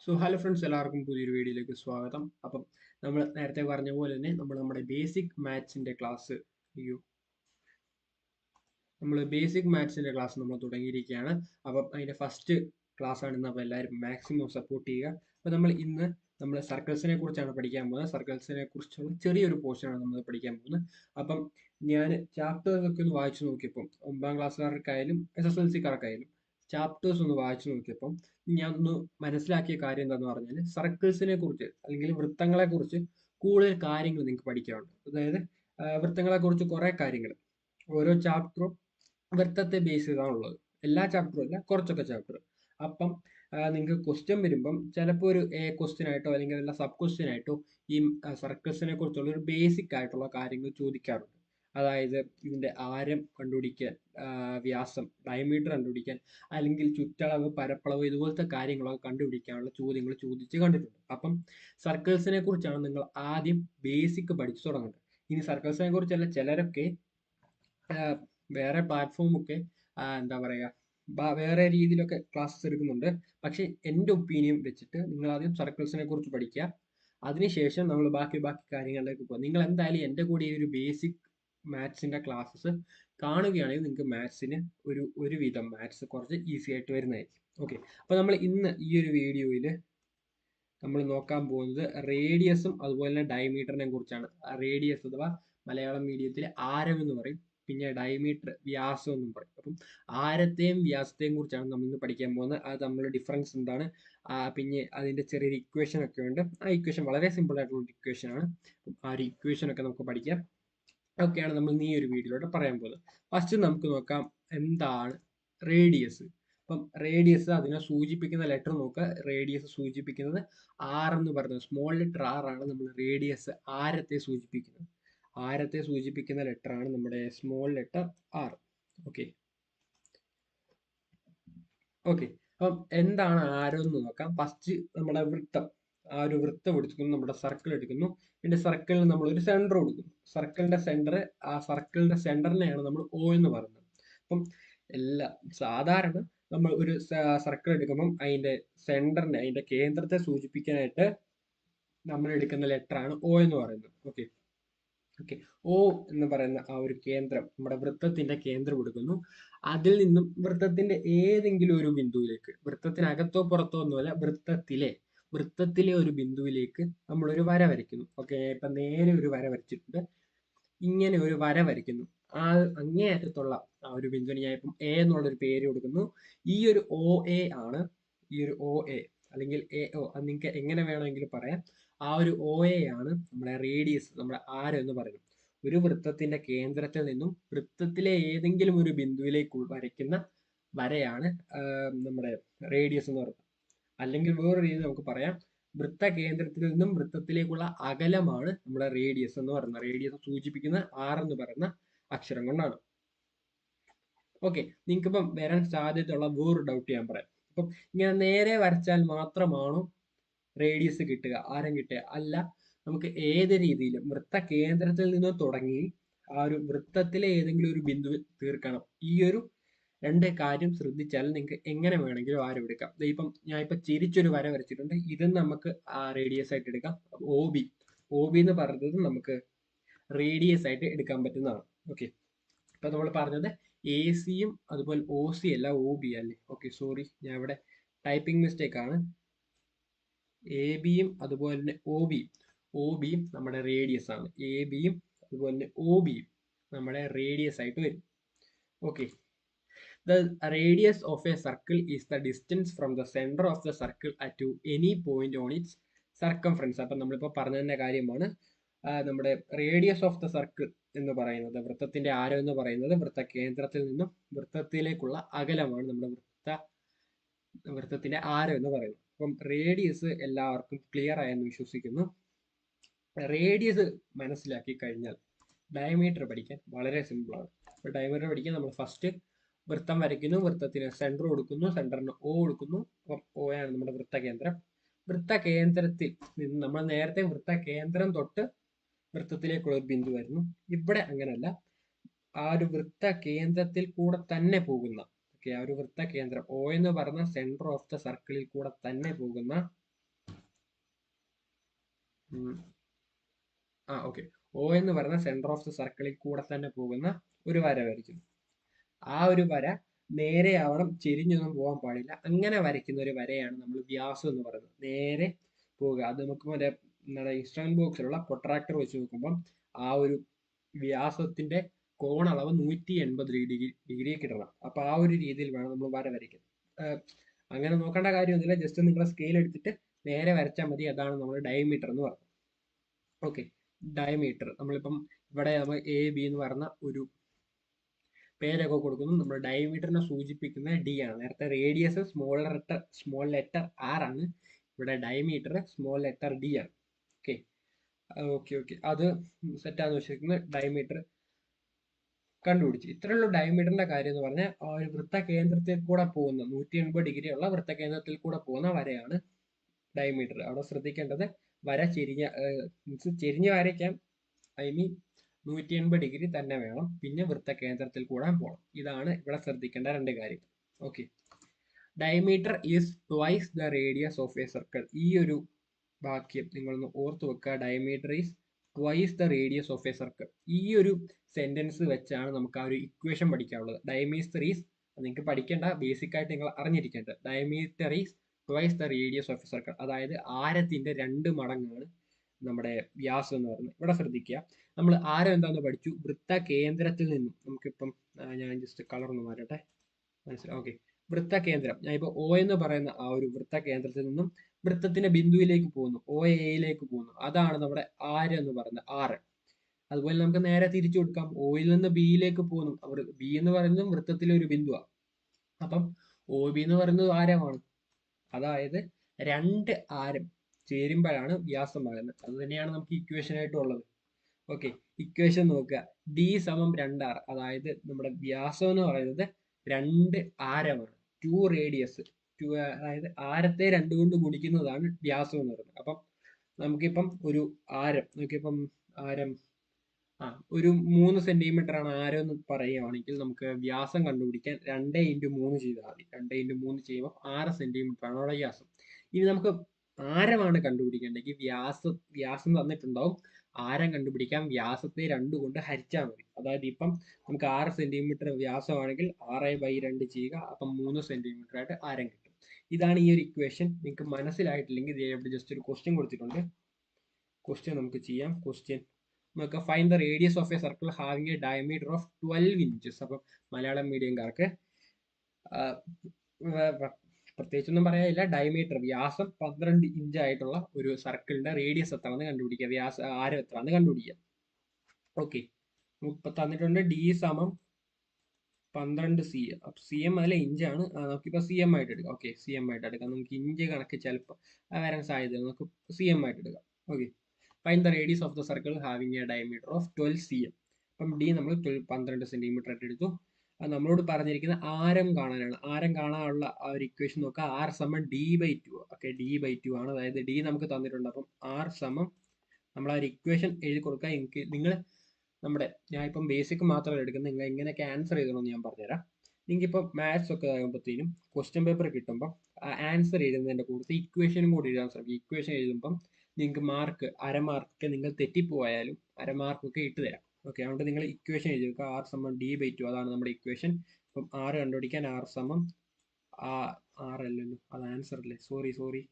Hello friends, എല്ലാവർക്കും പുതിയൊരു വീഡിയോയിലേക്ക് സ്വാഗതം. അപ്പം നമ്മൾ നേരത്തെ പറഞ്ഞ പോലെ തന്നെ നമ്മുടെ ബേസിക് മാത്സിന്റെ ക്ലാസ് നമ്മൾ തുടങ്ങിയിരിക്കുകയാണ്. അപ്പം അതിന്റെ ഫസ്റ്റ് ക്ലാസ് ആണ് ഇന്ന്. അപ്പോൾ എല്ലാവരും മാക്സിമം സപ്പോർട്ട് ചെയ്യുക. അപ്പോൾ നമ്മൾ സർക്കിൾസിനെ കുറിച്ചാണ് പഠിക്കാൻ പോകുന്നത്. സർക്കിൾസിനെ കുറിച്ചുള്ള ചെറിയൊരു പോർഷനാണ് നമ്മൾ പഠിക്കാൻ പോകുന്നത്. അപ്പം ഞാൻ ചാപ്റ്റേഴ്സ് ഒക്കെ ഒന്ന് വായിച്ചു നോക്കിയപ്പം 9ാം ക്ലാസ്സുകാർക്കായാലും SSLC-ക്കാർക്കായാലും ചാപ്റ്റേഴ്സ് ഒന്ന് വായിച്ചു നോക്കിയപ്പം ഞാൻ ഒന്ന് മനസ്സിലാക്കിയ കാര്യം എന്താന്ന് പറഞ്ഞാൽ, സർക്കിൾസിനെ കുറിച്ച് അല്ലെങ്കിൽ വൃത്തങ്ങളെ കുറിച്ച് കൂടുതൽ കാര്യങ്ങൾ നിങ്ങൾക്ക് പഠിക്കാനുണ്ട്. അതായത് വൃത്തങ്ങളെ കുറിച്ച് കുറെ കാര്യങ്ങൾ ഓരോ ചാപ്റ്ററും വൃത്തത്തെ ബേസ് ചെയ്താണുള്ളത്. എല്ലാ ചാപ്റ്ററും അല്ല, കുറച്ചൊക്കെ ചാപ്റ്റർ. അപ്പം നിങ്ങൾക്ക് ക്വസ്റ്റ്യൻ വരുമ്പം ചിലപ്പോൾ ഒരു ക്വസ്റ്റ്യൻ ആയിട്ടോ അല്ലെങ്കിൽ അല്ല സബ് ക്വസ്റ്റ്യൻ ആയിട്ടോ ഈ സർക്കിൾസിനെ കുറിച്ചുള്ള ഒരു ബേസിക് ആയിട്ടുള്ള കാര്യങ്ങൾ ചോദിക്കാറുണ്ട്. അതായത് ഇതിന്റെ ആരം കണ്ടുപിടിക്കാൻ, വ്യാസം ഡയമീറ്റർ കണ്ടുപിടിക്കാൻ, അല്ലെങ്കിൽ ചുറ്റളവ്, പരപ്പളവ് ഇതുപോലത്തെ കാര്യങ്ങളൊക്കെ കണ്ടുപിടിക്കാനുള്ള ചോദ്യങ്ങൾ ചോദിച്ച് കണ്ടിട്ടുണ്ട്. അപ്പം സർക്കിൾസിനെ കുറിച്ചാണ് നിങ്ങൾ ആദ്യം ബേസിക് പഠിച്ചു തുടങ്ങേണ്ടത്. ഇനി സർക്കിൾസിനെ കുറിച്ചല്ല, ചിലരൊക്കെ വേറെ പ്ലാറ്റ്ഫോമൊക്കെ എന്താ പറയുക, വേറെ രീതിയിലൊക്കെ ക്ലാസ്സസ് എടുക്കുന്നുണ്ട്. പക്ഷെ എൻ്റെ ഒപ്പീനിയൻ വെച്ചിട്ട് നിങ്ങൾ ആദ്യം സർക്കിൾസിനെ കുറിച്ച് പഠിക്കുക. അതിനുശേഷം നമ്മൾ ബാക്കി കാര്യങ്ങളിലേക്ക് പോകുക. നിങ്ങൾ എന്തായാലും എൻ്റെ കൂടെ ഈ ഒരു ബേസിക് മാത്സിന്റെ ക്ലാസ്സസ് കാണുകയാണെങ്കിൽ നിങ്ങൾക്ക് മാത്സിന് ഒരുവിധം മാത്സ് കുറച്ച് ഈസി ആയിട്ട് വരുന്നതായിരിക്കും. ഓക്കെ, അപ്പൊ നമ്മൾ ഇന്ന് ഈ ഒരു വീഡിയോയിൽ നമ്മൾ നോക്കാൻ പോകുന്നത് റേഡിയസും അതുപോലെ തന്നെ ഡയമീറ്ററിനെ കുറിച്ചാണ്. റേഡിയസ് അഥവാ മലയാളം മീഡിയത്തിൽ ആരം എന്ന് പറയും, പിന്നെ ഡയമീറ്റർ വ്യാസം എന്നും പറയും. അപ്പം ആരത്തെയും വ്യാസത്തെയും കുറിച്ചാണ് നമ്മൾ ഇന്ന് പഠിക്കാൻ പോകുന്നത്. അത് തമ്മിലുള്ള ഡിഫറൻസ് എന്താണ്, പിന്നെ അതിന്റെ ചെറിയൊരു ഇക്വേഷൻ ഒക്കെ ഉണ്ട്. ആ ഇക്വേഷൻ വളരെ സിമ്പിൾ ആയിട്ടുള്ള ഒരു ഇക്വേഷൻ ആണ്. ആ ഒരു ഇക്വേഷൻ ഒക്കെ നമുക്ക് പഠിക്കാം. ഒക്കെയാണ് നമ്മൾ ഈ ഒരു വീഡിയോയിലൂടെ പറയാൻ പോകുന്നത്. ഫസ്റ്റ് നമുക്ക് നോക്കാം എന്താണ് റേഡിയസ്. അപ്പം റേഡിയസ്, അതിനെ സൂചിപ്പിക്കുന്ന ലെറ്റർ നോക്കുക. റേഡിയസ് സൂചിപ്പിക്കുന്നത് ആർ എന്ന് പറയുന്നത് സ്മോൾ ലെറ്റർ ആർ ആണ്. നമ്മൾ റേഡിയസ് ആരത്തെ സൂചിപ്പിക്കുന്നത്. ആരത്തെ സൂചിപ്പിക്കുന്ന ലെറ്റർ ആണ് നമ്മുടെ small letter R. Okay okay അപ്പം എന്താണ് ആരം എന്ന് നോക്കാം. ഫസ്റ്റ് നമ്മുടെ വൃത്തം, ആ ഒരു വൃത്തം എടുക്കുന്നു, നമ്മുടെ സർക്കിൾ എടുക്കുന്നു. പിന്നെ സർക്കിളിന് നമ്മൾ ഒരു സെന്റർ കൊടുക്കുന്നു. സർക്കിളിന്റെ സെന്ററിനെയാണ് നമ്മൾ O എന്ന് പറയുന്നത്. അപ്പം സാധാരണ നമ്മൾ ഒരു സർക്കിൾ എടുക്കുമ്പം അതിന്റെ സെന്ററിനെ, അതിന്റെ കേന്ദ്രത്തെ സൂചിപ്പിക്കാനായിട്ട് നമ്മൾ എടുക്കുന്ന ലെറ്റർ ആണ് O എന്ന് പറയുന്നത്. ഓക്കെ ഓക്കെ O എന്ന് പറയുന്ന ആ ഒരു കേന്ദ്രം, നമ്മുടെ വൃത്തത്തിന്റെ കേന്ദ്രം എടുക്കുന്നു. അതിൽ നിന്നും വൃത്തത്തിന്റെ ഏതെങ്കിലും ഒരു ബിന്ദുവിലേക്ക്, വൃത്തത്തിനകത്തോ പുറത്തോ ഒന്നുമല്ല, വൃത്തത്തിലെ ഒരു ബിന്ദുവിലേക്ക് നമ്മൾ ഒരു വര വരയ്ക്കുന്നു. ഓക്കെ, ഇപ്പൊ നേരെ ഒരു വര വരച്ചിട്ടുണ്ട്. ഇങ്ങനെ ഒരു വര വരയ്ക്കുന്നു. ആ അങ്ങേയറ്റത്തുള്ള ആ ഒരു ബിന്ദുവിന് ഞാൻ ഇപ്പം A എന്നുള്ളൊരു പേര് കൊടുക്കുന്നു. ഈ ഒരു OA ആണ്, ഈ ഒരു OA അല്ലെങ്കിൽ AO, അത് നിങ്ങൾക്ക് എങ്ങനെ വേണമെങ്കിലും പറയാം. ആ ഒരു OA ആണ് നമ്മുടെ റേഡിയസ്, നമ്മുടെ ആരം എന്ന് പറയുന്നത്. ഒരു വൃത്തത്തിന്റെ കേന്ദ്രത്തിൽ നിന്നും വൃത്തത്തിലെ ഏതെങ്കിലും ഒരു ബിന്ദുവിലേക്ക് വരയ്ക്കുന്ന വരയാണ് നമ്മുടെ റേഡിയസ് എന്ന് പറയുന്നത്. അല്ലെങ്കിൽ വേറൊരു രീതി നമുക്ക് പറയാം, വൃത്ത കേന്ദ്രത്തിൽ നിന്നും വൃത്തത്തിലേക്കുള്ള അകലമാണ് നമ്മുടെ റേഡിയസ് എന്ന് പറയുന്നത്. റേഡിയസ് സൂചിപ്പിക്കുന്ന ആർ എന്ന് പറയുന്ന അക്ഷരം കൊണ്ടാണ്. ഓക്കെ, നിങ്ങൾക്ക് ഇപ്പം വരാൻ സാധ്യതയുള്ള വേറൊരു ഡൗട്ട് ഞാൻ പറയാം. അപ്പം ഇങ്ങനെ നേരെ വരച്ചാൽ മാത്രമാണോ റേഡിയസ് കിട്ടുക, ആരം കിട്ടുക? അല്ല, നമുക്ക് ഏത് രീതിയിലും വൃത്ത കേന്ദ്രത്തിൽ നിന്ന് തുടങ്ങി ആ ഒരു വൃത്തത്തിലെ ഏതെങ്കിലും ഒരു ബിന്ദുവിൽ തീർക്കണം. ഈ ഒരു രണ്ട് കാര്യം ശ്രദ്ധിച്ചാൽ നിങ്ങൾക്ക് എങ്ങനെ വേണമെങ്കിലും ആരം എടുക്കാം. ഇപ്പം ഞാൻ ഇപ്പൊ ചിരിച്ചൊരു വര വരച്ചിട്ടുണ്ട്. ഇത് നമുക്ക് റേഡിയസ് ആയിട്ട് എടുക്കാം. ഒ ബി എന്ന് പറയുന്നത് നമുക്ക് റേഡിയസ് ആയിട്ട് എടുക്കാൻ പറ്റുന്നതാണ്. ഓക്കെ, ഇപ്പൊ നമ്മൾ പറഞ്ഞത് AC-യും അതുപോലെ OC അല്ല, OB അല്ലേ? ഓക്കെ, സോറി, ഞാൻ ഇവിടെ ടൈപ്പിംഗ് മിസ്റ്റേക്ക് ആണ്. AB-യും അതുപോലെ തന്നെ OB-യും നമ്മുടെ റേഡിയസ് ആണ്. AB-യും അതുപോലെ തന്നെ OB-യും നമ്മുടെ റേഡിയസ് ആയിട്ട് വരും. Okay, the radius of a circle is the distance from the center of the circle to any point on its circumference. അപ്പം നമ്മളിപ്പോൾ പറഞ്ഞതിന്റെ കാര്യമാണ്. നമ്മുടെ റേഡിയസ് ഓഫ് ദ സർക്കിൾ എന്ന് പറയുന്നത്, വൃത്തത്തിന്റെ ആരം എന്ന് പറയുന്നത്, വൃത്ത കേന്ദ്രത്തിൽ നിന്നും വൃത്തത്തിലേക്കുള്ള അകലമാണ് നമ്മുടെ വൃത്തത്തിന്റെ ആരം എന്ന് പറയുന്നത്. അപ്പം റേഡിയസ് എല്ലാവർക്കും ക്ലിയർ ആയെന്ന് വിശ്വസിക്കുന്നു. റേഡിയസ് മനസ്സിലാക്കി കഴിഞ്ഞാൽ ഡയമീറ്റർ പഠിക്കാൻ വളരെ സിമ്പിൾ ആണ്. അപ്പോൾ ഡയമീറ്റർ പഠിക്കാൻ നമ്മൾ ഫസ്റ്റ് വൃത്തം വരയ്ക്കുന്നു, വൃത്തത്തിന് സെന്റർ കൊടുക്കുന്നു, സെന്ററിന് O കൊടുക്കുന്നു. അപ്പം O ആണ് നമ്മുടെ വൃത്തകേന്ദ്രം. വൃത്തകേന്ദ്രത്തിൽ നിന്ന് നമ്മൾ നേരത്തെ വൃത്തകേന്ദ്രം തൊട്ട് വൃത്തത്തിലേക്കുള്ള ഒരു ബിന്ദു വരുന്നു. ഇവിടെ അങ്ങനല്ല, ആ ഒരു വൃത്ത കേന്ദ്രത്തിൽ കൂടെ തന്നെ പോകുന്ന, ആ ഒരു വൃത്ത കേന്ദ്രം O എന്ന് പറഞ്ഞ സെന്റർ ഓഫ് ദ സർക്കിളിൽ കൂടെ തന്നെ പോകുന്ന ഓക്കെ. O എന്ന് പറയുന്ന സെന്റർ ഓഫ് ദ സർക്കിളിൽ കൂടെ തന്നെ പോകുന്ന ഒരു വര വരയ്ക്കുന്നു. ആ ഒരു വര നേരെ ആവണം, ചെരിഞ്ഞൊന്നും പോകാൻ പാടില്ല. അങ്ങനെ വരയ്ക്കുന്ന ഒരു വരയാണ് നമ്മൾ വ്യാസം എന്ന് പറയുന്നത്. നേരെ പോവുക. അത് നമുക്ക് മറ്റേ നമ്മുടെ ഇൻസ്ട്രുമെന്റ് ബോക്സിലുള്ള പ്രൊട്രാക്ടർ വെച്ച് നോക്കുമ്പോൾ ആ ഒരു വ്യാസത്തിന്റെ കോണളവ് 180 ഡിഗ്രി കിട്ടണം. അപ്പൊ ആ ഒരു രീതിയിൽ വേണം നമ്മൾ വര വരയ്ക്കാൻ. അങ്ങനെ നോക്കേണ്ട കാര്യമൊന്നുമില്ല. ജസ്റ്റ് നിങ്ങളെ സ്കെയിൽ എടുത്തിട്ട് നേരെ വരച്ചാൽ മതി. അതാണ് നമ്മൾ ഡയമീറ്റർ എന്ന് പറയുന്നത്. ഓക്കെ, ഡയമീറ്റർ നമ്മളിപ്പം ഇവിടെ നമ്മൾ എ ബി എന്ന് പറഞ്ഞ ഒരു പേരൊക്കെ കൊടുക്കുന്നു. നമ്മൾ ഡയമീറ്ററിനെ സൂചിപ്പിക്കുന്ന ഡി ആണ്. നേരത്തെ റേഡിയസ് സ്മോൾ ലെറ്റർ ആർ ആണ്. ഇവിടെ ഡയമീറ്റർ സ്മോൾ ലെറ്റർ ഡി ആണ്. ഓക്കെ ഓക്കെ ഓക്കെ അത് സെറ്റാന്ന് വെച്ചിരിക്കുന്നത്. ഡയമീറ്റർ കണ്ടുപിടിച്ചു. ഇത്രയുള്ള ഡയമീറ്ററിന്റെ കാര്യം എന്ന് പറഞ്ഞാൽ ആ ഒരു വൃത്തകേന്ദ്രത്തിൽ കൂടെ പോകുന്ന 180 ഡിഗ്രി ഉള്ള വൃത്തകേന്ദ്രത്തിൽ കൂടെ പോകുന്ന വരയാണ് ഡയമീറ്റർ. അവിടെ ശ്രദ്ധിക്കേണ്ടത് വര ചെരിഞ്ഞ് വരയ്ക്കാം. ഐ മീൻ 180 ഡിഗ്രി തന്നെ വേണം. പിന്നെ വൃത്തകേന്ദ്രത്തിൽ കൂടെ പോകണം. ഇതാണ് ഇവിടെ ശ്രദ്ധിക്കേണ്ട രണ്ട് കാര്യം. Okay, diameter is twice the radius of A circle. ഈ ഒരു വാക്യം നിങ്ങളൊന്ന് ഓർത്ത് വെക്കുക. Diameter is twice the radius of A circle. ഈ ഒരു സെന്റൻസ് വെച്ചാണ് നമുക്ക് ആ ഒരു ഇക്വേഷൻ പഠിക്കാനുള്ളത്. ഡയമീറ്റർ ഈസ്, നിങ്ങൾക്ക് പഠിക്കേണ്ട, ബേസിക് ആയിട്ട് നിങ്ങൾ അറിഞ്ഞിരിക്കേണ്ടത്. Diameter is twice the radius of A circle. അതായത് ആരത്തിന്റെ 2 മടങ്ങാണ് നമ്മുടെ വ്യാസം എന്ന് പറയുന്നത്. ഇവിടെ ശ്രദ്ധിക്കുക, നമ്മൾ ആരം എന്താണെന്ന് പഠിച്ചു. വൃത്ത കേന്ദ്രത്തിൽ നിന്നും നമുക്കിപ്പം ഞാൻ ജസ്റ്റ് കളർ ഒന്ന് മാറട്ടെ, മനസ്സിലാവും. ഓക്കെ, വൃത്തകേന്ദ്രം. ഞാൻ ഇപ്പോൾ O എന്ന് പറയുന്ന ആ ഒരു വൃത്തകേന്ദ്രത്തിൽ നിന്നും വൃത്തത്തിന്റെ ബിന്ദുവിലേക്ക് പോകുന്നു, OAയിലേക്ക് പോകുന്നു. അതാണ് നമ്മുടെ ആരം എന്ന് പറയുന്നത്, ആറ്. അതുപോലെ നമുക്ക് നേരെ തിരിച്ചു കൊടുക്കാം. Oയിൽ നിന്ന് ബിയിലേക്ക് പോകുന്നു. ബി എന്ന് പറയുന്നത് വൃത്തത്തിലെ ഒരു ബിന്ദുവാണ്. അപ്പം OB എന്ന് പറയുന്നത് ആരമാണ്. അതായത് 2 ആരം ചേരുമ്പോഴാണ് വ്യാസമാകുന്നത്. അത് തന്നെയാണ് നമുക്ക് ഇക്വേഷൻ ആയിട്ടുള്ളത്. ഓക്കെ, ഇക്വേഷൻ നോക്കുക. D സമം 2R. അതായത് നമ്മുടെ വ്യാസം എന്ന് പറയുന്നത് 2 ആരമാണ്. 2 റേഡിയസ്. അതായത് ആരത്തെ 2 കൊണ്ട് ഗുണിക്കുന്നതാണ് വ്യാസം എന്ന് പറയുന്നത്. അപ്പം നമുക്കിപ്പം ഒരു ആരം നോക്കിയപ്പം ആരം ഒരു 3 സെന്റിമീറ്റർ ആണ് ആരം എന്ന് പറയുകയാണെങ്കിൽ നമുക്ക് വ്യാസം കണ്ടുപിടിക്കാൻ 2 × 3 ചെയ്താൽ മതി. 2 × 3 ചെയ്യുമ്പോൾ 6 സെന്റിമീറ്റർ ആണ് അവിടെ വ്യാസം. ഇനി നമുക്ക് ആരമാണ് കണ്ടുപിടിക്കേണ്ടെങ്കിൽ വ്യാസം തന്നിട്ടുണ്ടാവും. ആരം കണ്ടുപിടിക്കാൻ വ്യാസത്തെ 2 കൊണ്ട് ഹരിച്ചാൽ മതി. അതായത് ഇപ്പം നമുക്ക് 6 സെന്റിമീറ്റർ വ്യാസമാണെങ്കിൽ 6/2 ചെയ്യുക. അപ്പം 3 സെന്റിമീറ്റർ ആയിട്ട് ആരം കിട്ടും. ഇതാണ് ഈ ഒരു ഇക്വേഷൻ. നിങ്ങൾക്ക് മനസ്സിലായിട്ടില്ലെങ്കിൽ ഇവിടെ ജസ്റ്റ് ഒരു ക്വസ്റ്റ്യൻ കൊടുത്തിട്ടുണ്ട്. ക്വസ്റ്റ്യൻ നമുക്ക് ചെയ്യാം. ക്വസ്റ്റ്യൻ നമുക്ക് find the radius of A circle having A diameter of 12 inches. അപ്പം മലയാളം മീഡിയംകാർക്ക് പ്രത്യേകിച്ചൊന്നും പറയാനില്ല. ഡയമീറ്റർ വ്യാസം 12 ഇഞ്ച് ആയിട്ടുള്ള ഒരു സർക്കിളിന്റെ റേഡിയസ് എത്രയാണെന്ന് കണ്ടുപിടിക്കുക. ആരം എത്രയാണെന്ന് കണ്ടുപിടിക്കുക. ഓക്കെ, തന്നിട്ടുണ്ട് ഡി സമം 12 cm. cm അല്ല ഇഞ്ചാണ്. നമുക്കിപ്പോൾ CM ആയിട്ട് എടുക്കാം. ഓക്കെ, CM ആയിട്ട് എടുക്കാം. നമുക്ക് ഇഞ്ച് കണക്ക് ചിലപ്പോൾ വരാൻ സാധ്യത. നമുക്ക് CM ആയിട്ട് എടുക്കാം. Okay, find the radius of the circle having A diameter of 12 cm. അപ്പം ഡി നമ്മൾ 12 സെന്റിമീറ്റർ ആയിട്ട് എടുത്തു. നമ്മളോട് പറഞ്ഞിരിക്കുന്ന ആരം കാണാനാണ്. ആരം കാണാനുള്ള ആ ഒരു ഇക്വേഷൻ നോക്കുക. R സമം D/2. ഓക്കെ, D/2 ആണ്. അതായത് ഡി നമുക്ക് തന്നിട്ടുണ്ട്. അപ്പം R സമം നമ്മൾ ആ ഒരു ഇക്വേഷൻ എഴുതി കൊടുക്കുക. നിങ്ങൾ ഞാൻ ഇപ്പം ബേസിക് മാത്രമല്ല എടുക്കുന്നത്. നിങ്ങൾ എങ്ങനെയൊക്കെ ആൻസർ ചെയ്തണമെന്ന് ഞാൻ പറഞ്ഞുതരാം. നിങ്ങൾക്ക് ഇപ്പം മാത്സ് ഒക്കെ ആകുമ്പോഴത്തേനും ക്വസ്റ്റ്യൻ പേപ്പർ കിട്ടുമ്പോൾ ആൻസർ എഴുതുന്നതിന്റെ കൂടെ ഇക്വേഷനും കൂടി എഴുതാൻ ശ്രമിക്കും. ഇക്വേഷൻ എഴുതുമ്പം നിങ്ങൾക്ക് അരമാർക്ക് നിങ്ങൾ തെറ്റിപ്പോയാലും അരമാർക്കൊക്കെ ഇട്ട് തരാം. ഓക്കെ, അതുകൊണ്ട് നിങ്ങൾ ഇക്വേഷൻ എഴുതി വെക്കുക. R സമം D/2. അതാണ് നമ്മുടെ ഇക്വേഷൻ. അപ്പം R കണ്ടുപിടിക്കാൻ R സമം അല്ലല്ലോ, അത് ആൻസർ അല്ലേ, സോറി.